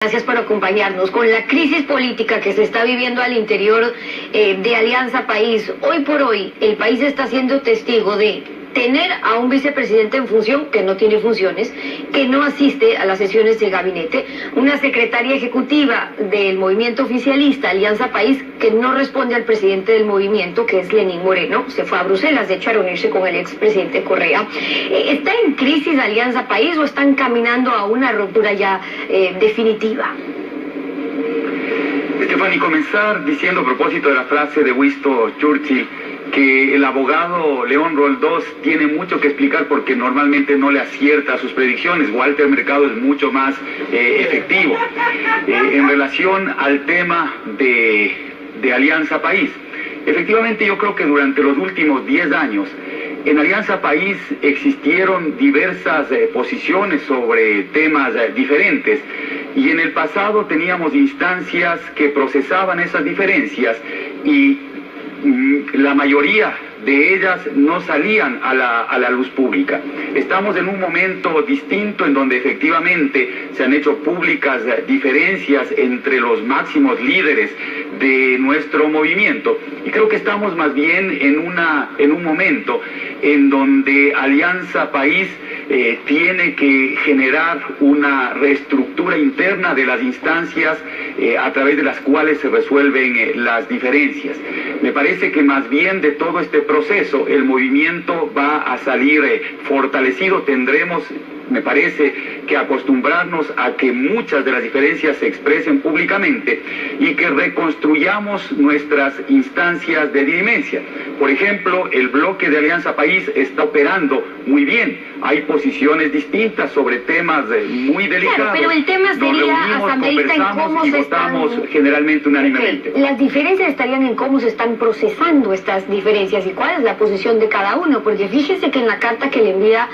Gracias por acompañarnos. Con la crisis política que se está viviendo al interior de Alianza País, hoy por hoy el país está siendo testigo de tener a un vicepresidente en función que no tiene funciones, que no asiste a las sesiones del gabinete, una secretaria ejecutiva del movimiento oficialista Alianza País que no responde al presidente del movimiento, que es Lenín Moreno, se fue a Bruselas, de hecho, a reunirse con el expresidente Correa. ¿Está en crisis Alianza País o están caminando a una ruptura ya definitiva? Stephanie, comenzar diciendo a propósito de la frase de Winston Churchill que el abogado León Roldós tiene mucho que explicar porque normalmente no le acierta a sus predicciones. Walter Mercado es mucho más efectivo. En relación al tema de Alianza País, efectivamente yo creo que durante los últimos 10 años en Alianza País existieron diversas posiciones sobre temas diferentes y en el pasado teníamos instancias que procesaban esas diferencias y la mayoría de ellas no salían a la luz pública. Estamos en un momento distinto en donde efectivamente se han hecho públicas diferencias entre los máximos líderes de nuestro movimiento y creo que estamos más bien en un momento en donde Alianza País tiene que generar una reestructura interna de las instancias a través de las cuales se resuelven las diferencias. Me parece que más bien de todo este proceso el movimiento va a salir fortalecido. Tendremos, me parece, que acostumbrarnos a que muchas de las diferencias se expresen públicamente y que reconstruyamos nuestras instancias de dirimencia. Por ejemplo, el bloque de Alianza País está operando muy bien. Hay posiciones distintas sobre temas muy delicados. Claro, pero el tema sería, asambleísta, en cómo se votamos generalmente unánimemente. Las diferencias estarían en cómo se están procesando estas diferencias y cuál es la posición de cada uno, porque fíjese que en la carta que le envía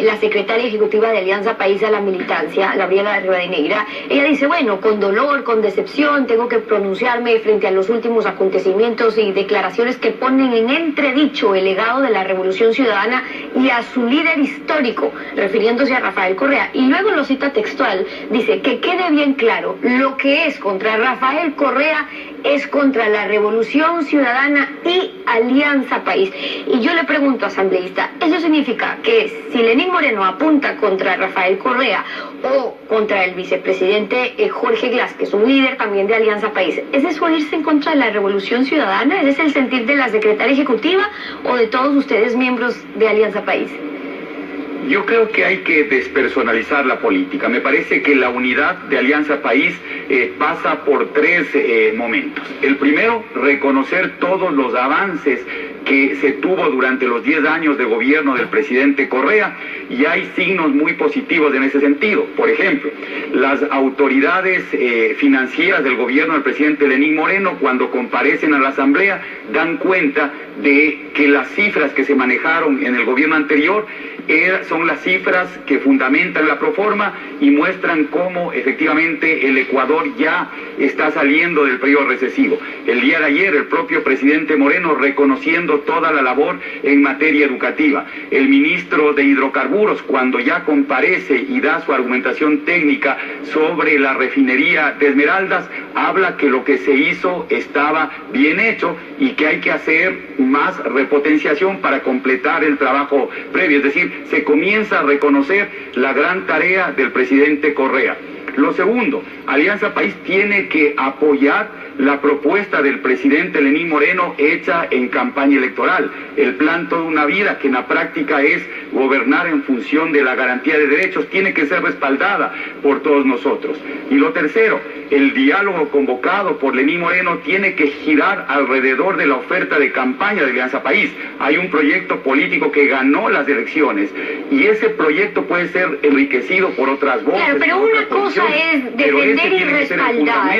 la secretaria ejecutiva de Alianza País a la militancia, Gabriela Rivadeneira, ella dice, bueno, con dolor, con decepción, tengo que pronunciarme frente a los últimos acontecimientos y declaraciones que ponen en entredicho el legado de la Revolución Ciudadana y a su líder histórico, refiriéndose a Rafael Correa. Y luego lo cita textual, dice, que quede bien claro, lo que es contra Rafael Correa es contra la Revolución Ciudadana y Alianza País. Y yo le pregunto, asambleísta, ¿eso significa que si Lenín Moreno apunta contra Rafael Correa o contra el vicepresidente Jorge Glass, que es un líder también de Alianza País, ¿es eso irse en contra de la Revolución Ciudadana? ¿Ese es el sentir de la secretaria ejecutiva o de todos ustedes miembros de Alianza País? Yo creo que hay que despersonalizar la política. Me parece que la unidad de Alianza País pasa por tres momentos. El primero, reconocer todos los avances que se tuvo durante los 10 años de gobierno del presidente Correa y hay signos muy positivos en ese sentido. Por ejemplo, las autoridades financieras del gobierno del presidente Lenín Moreno, cuando comparecen a la asamblea, dan cuenta de que las cifras que se manejaron en el gobierno anterior son las cifras que fundamentan la proforma y muestran cómo efectivamente el Ecuador ya está saliendo del periodo recesivo. El día de ayer el propio presidente Moreno reconociendo toda la labor en materia educativa. El ministro de Hidrocarburos, cuando ya comparece y da su argumentación técnica sobre la refinería de Esmeraldas, habla que lo que se hizo estaba bien hecho y que hay que hacer más repotenciación para completar el trabajo previo. Es decir, se comienza a reconocer la gran tarea del presidente Correa. Lo segundo, Alianza País tiene que apoyar la propuesta del presidente Lenín Moreno hecha en campaña electoral, el plan Toda una Vida, que en la práctica es gobernar en función de la garantía de derechos, tiene que ser respaldada por todos nosotros. Y lo tercero, el diálogo convocado por Lenín Moreno tiene que girar alrededor de la oferta de campaña de Alianza País. Hay un proyecto político que ganó las elecciones y ese proyecto puede ser enriquecido por otras voces. Claro, pero una cosa es defender y respaldar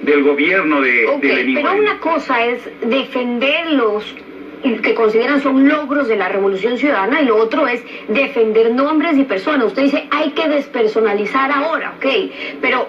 del gobierno de Lenín Moreno. Pero una cosa es defender los que consideran son logros de la Revolución Ciudadana y lo otro es defender nombres y personas. Usted dice, hay que despersonalizar ahora, ok, pero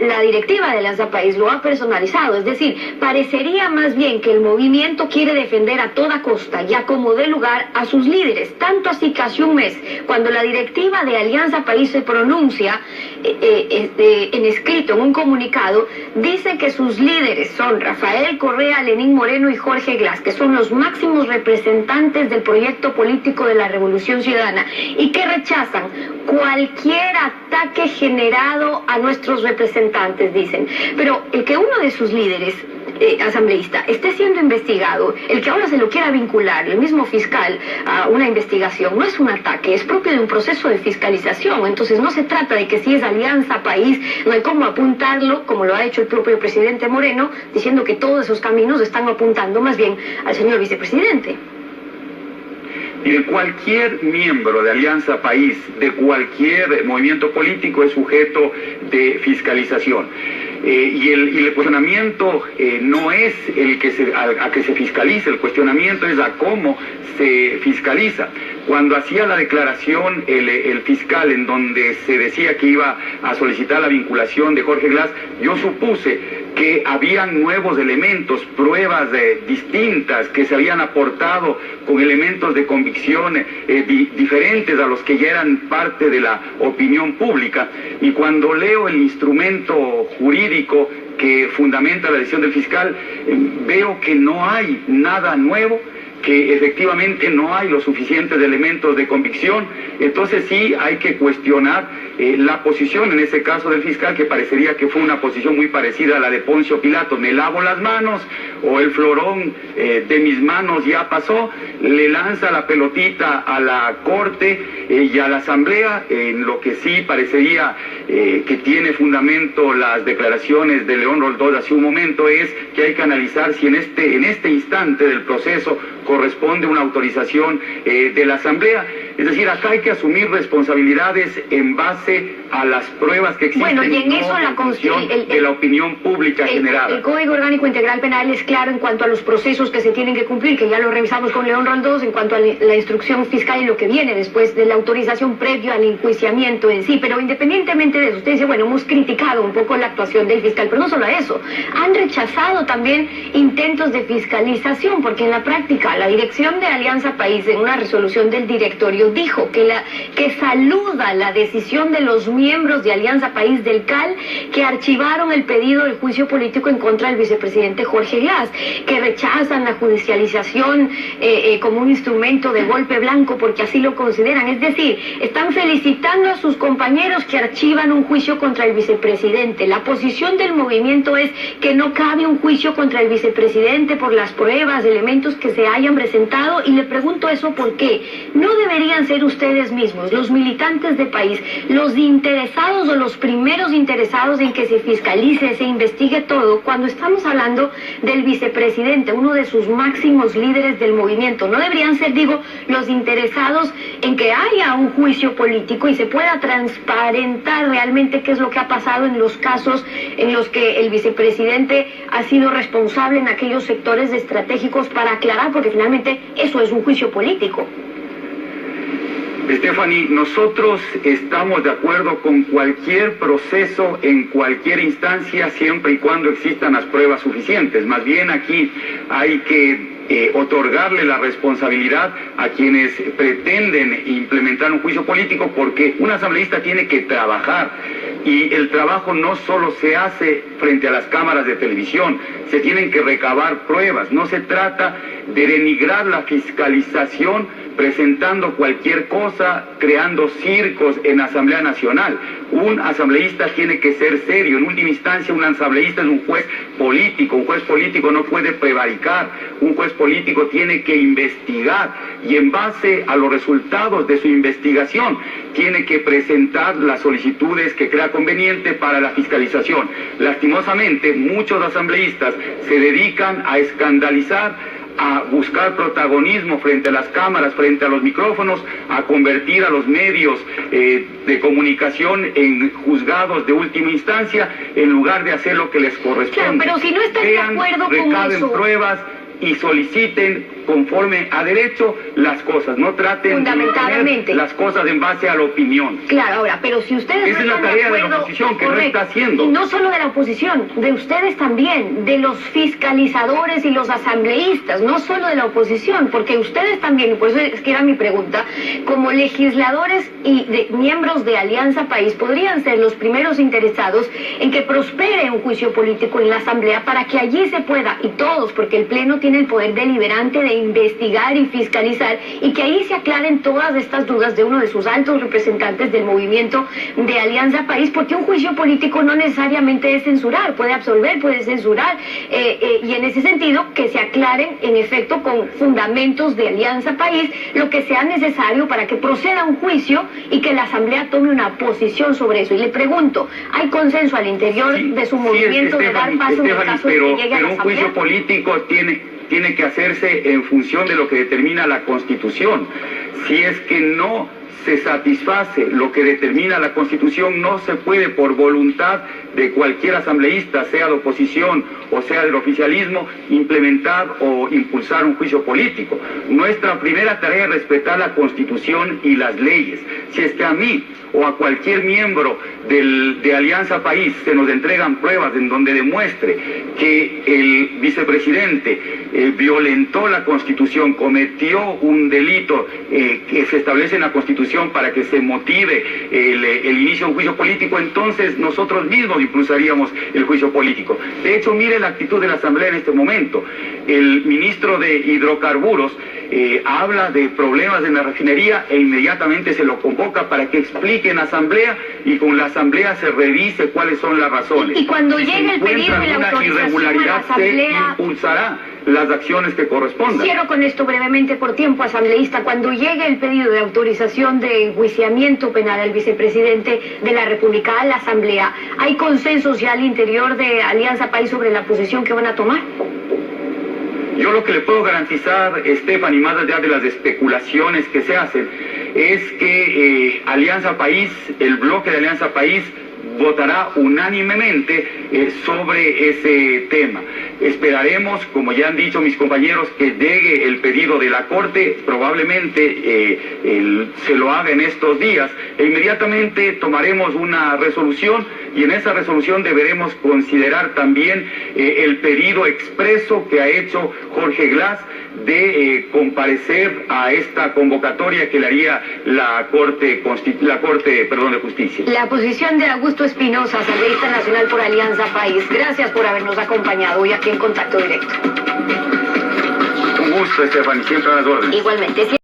la directiva de Alianza País lo ha personalizado, es decir, parecería más bien que el movimiento quiere defender a toda costa y a como dé lugar a sus líderes, tanto así que hace un mes, cuando la directiva de Alianza País se pronuncia, en escrito, en un comunicado, dice que sus líderes son Rafael Correa, Lenín Moreno y Jorge Glass, que son los máximos representantes del proyecto político de la Revolución Ciudadana y que rechazan cualquier ataque generado a nuestros representantes, dicen. Pero el que uno de sus líderes asambleísta esté siendo investigado, el que ahora se lo quiera vincular, el mismo fiscal, a una investigación, no es un ataque, es propio de un proceso de fiscalización. Entonces no se trata de que si es Alianza País, no hay cómo apuntarlo, como lo ha hecho el propio presidente Moreno, diciendo que todos esos caminos están apuntando más bien al señor vicepresidente. Y cualquier miembro de Alianza País, de cualquier movimiento político, es sujeto de fiscalización. Y el cuestionamiento no es a que se fiscalice, el cuestionamiento es a cómo se fiscaliza. Cuando hacía la declaración el fiscal en donde se decía que iba a solicitar la vinculación de Jorge Glass, yo supuse que habían nuevos elementos, pruebas distintas que se habían aportado con elementos de convicción diferentes a los que ya eran parte de la opinión pública. Y cuando leo el instrumento jurídico que fundamenta la decisión del fiscal, veo que no hay nada nuevo, que efectivamente no hay los suficientes elementos de convicción. Entonces sí hay que cuestionar la posición, en ese caso del fiscal, que parecería que fue una posición muy parecida a la de Poncio Pilato: me lavo las manos, o el florón de mis manos ya pasó. Le lanza la pelotita a la Corte y a la Asamblea. En lo que sí parecería que tiene fundamento las declaraciones de León Roldós hace un momento es que hay que analizar si en este instante del proceso corresponde una autorización de la Asamblea. Es decir, acá hay que asumir responsabilidades en base a las pruebas que existen. Bueno, y en eso la Constitución de la opinión pública generada. El Código Orgánico Integral Penal es claro en cuanto a los procesos que se tienen que cumplir, que ya lo revisamos con León Roldós, en cuanto a la instrucción fiscal y lo que viene después de la autorización previo al enjuiciamiento en sí. Pero independientemente de eso, usted dice, bueno, hemos criticado un poco la actuación del fiscal, pero no solo eso, han rechazado también intentos de fiscalización, porque en la práctica la dirección de Alianza País, en una resolución del directorio, dijo que saluda la decisión de los miembros de Alianza País del CAL que archivaron el pedido del juicio político en contra del vicepresidente Jorge Glass, que rechazan la judicialización como un instrumento de golpe blanco porque así lo consideran. Es decir, están felicitando a sus compañeros que archivan un juicio contra el vicepresidente. La posición del movimiento es que no cabe un juicio contra el vicepresidente por las pruebas, elementos que se hayan presentado, y le pregunto eso ¿por qué? ¿No deberían ser ustedes mismos, los militantes de País, los interesados o los primeros interesados en que se fiscalice, se investigue todo, cuando estamos hablando del vicepresidente, uno de sus máximos líderes del movimiento? ¿No deberían ser, digo, los interesados en que haya un juicio político y se pueda transparentar realmente qué es lo que ha pasado en los casos en los que el vicepresidente ha sido responsable en aquellos sectores estratégicos, para aclarar, porque finalmente eso es un juicio político? Stephanie, nosotros estamos de acuerdo con cualquier proceso en cualquier instancia, siempre y cuando existan las pruebas suficientes. Más bien aquí hay que otorgarle la responsabilidad a quienes pretenden implementar un juicio político, porque un asambleísta tiene que trabajar, y el trabajo no solo se hace frente a las cámaras de televisión, se tienen que recabar pruebas. No se trata de denigrar la fiscalización presentando cualquier cosa, creando circos en Asamblea Nacional. Un asambleísta tiene que ser serio. En última instancia, un asambleísta es un juez político. Un juez político no puede prevaricar. Un juez político tiene que investigar, y en base a los resultados de su investigación tiene que presentar las solicitudes que crea conveniente para la fiscalización. Lastimosamente, muchos asambleístas se dedican a escandalizar, a buscar protagonismo frente a las cámaras, frente a los micrófonos, a convertir a los medios de comunicación en juzgados de última instancia, en lugar de hacer lo que les corresponde. Claro, pero si no están de acuerdo con eso, pruebas y soliciten conforme a derecho las cosas, no traten de imponer las cosas en base a la opinión. Claro, ahora, pero si ustedes esa es la tarea de la oposición, que no está haciendo. Y no solo de la oposición, de ustedes también, de los fiscalizadores y los asambleístas, no solo de la oposición, porque ustedes también, y por eso es que era mi pregunta, como legisladores y miembros de Alianza País, podrían ser los primeros interesados en que prospere un juicio político en la Asamblea para que allí se pueda, y todos, porque el Pleno tiene el poder deliberante de investigar y fiscalizar, y que ahí se aclaren todas estas dudas de uno de sus altos representantes del movimiento de Alianza País, porque un juicio político no necesariamente es censurar, puede absolver, puede censurar, y en ese sentido que se aclaren en efecto con fundamentos de Alianza País lo que sea necesario para que proceda un juicio y que la Asamblea tome una posición sobre eso. Y le pregunto, ¿hay consenso al interior de su movimiento de dar paso en el caso de que llegue a la Asamblea? Pero un juicio político tiene que hacerse en función de lo que determina la Constitución. Si es que no se satisface lo que determina la Constitución, no se puede por voluntad de cualquier asambleísta, sea de oposición o sea del oficialismo, implementar o impulsar un juicio político. Nuestra primera tarea es respetar la Constitución y las leyes. Si es que a mí o a cualquier miembro de Alianza País se nos entregan pruebas en donde demuestre que el vicepresidente violentó la Constitución, cometió un delito que se establece en la Constitución para que se motive el inicio de un juicio político, entonces nosotros mismos impulsaríamos el juicio político. De hecho, mire la actitud de la Asamblea en este momento. El ministro de Hidrocarburos habla de problemas en la refinería e inmediatamente se lo convoca para que explique en la Asamblea y con la Asamblea se revise cuáles son las razones. Y cuando llegue el pedido de la autorización a la Asamblea, se impulsará las acciones que correspondan. Cierro con esto brevemente por tiempo, asambleísta. Cuando llegue el pedido de autorización de enjuiciamiento penal al vicepresidente de la República a la Asamblea, ¿hay consensos ya al interior de Alianza País sobre la posición que van a tomar? Yo lo que le puedo garantizar, Stephanie, más allá de las especulaciones que se hacen, es que Alianza País, el bloque de Alianza País, votará unánimemente sobre ese tema. Esperaremos, como ya han dicho mis compañeros, que llegue el pedido de la Corte, probablemente se lo haga en estos días, e inmediatamente tomaremos una resolución, y en esa resolución deberemos considerar también el pedido expreso que ha hecho Jorge Glass de comparecer a esta convocatoria que le haría la Corte de Justicia. La posición de Augusto Espinosa, asambleísta nacional por Alianza País. Gracias por habernos acompañado hoy aquí en Contacto Directo. Un gusto, Stephanie, siempre a las órdenes. Igualmente.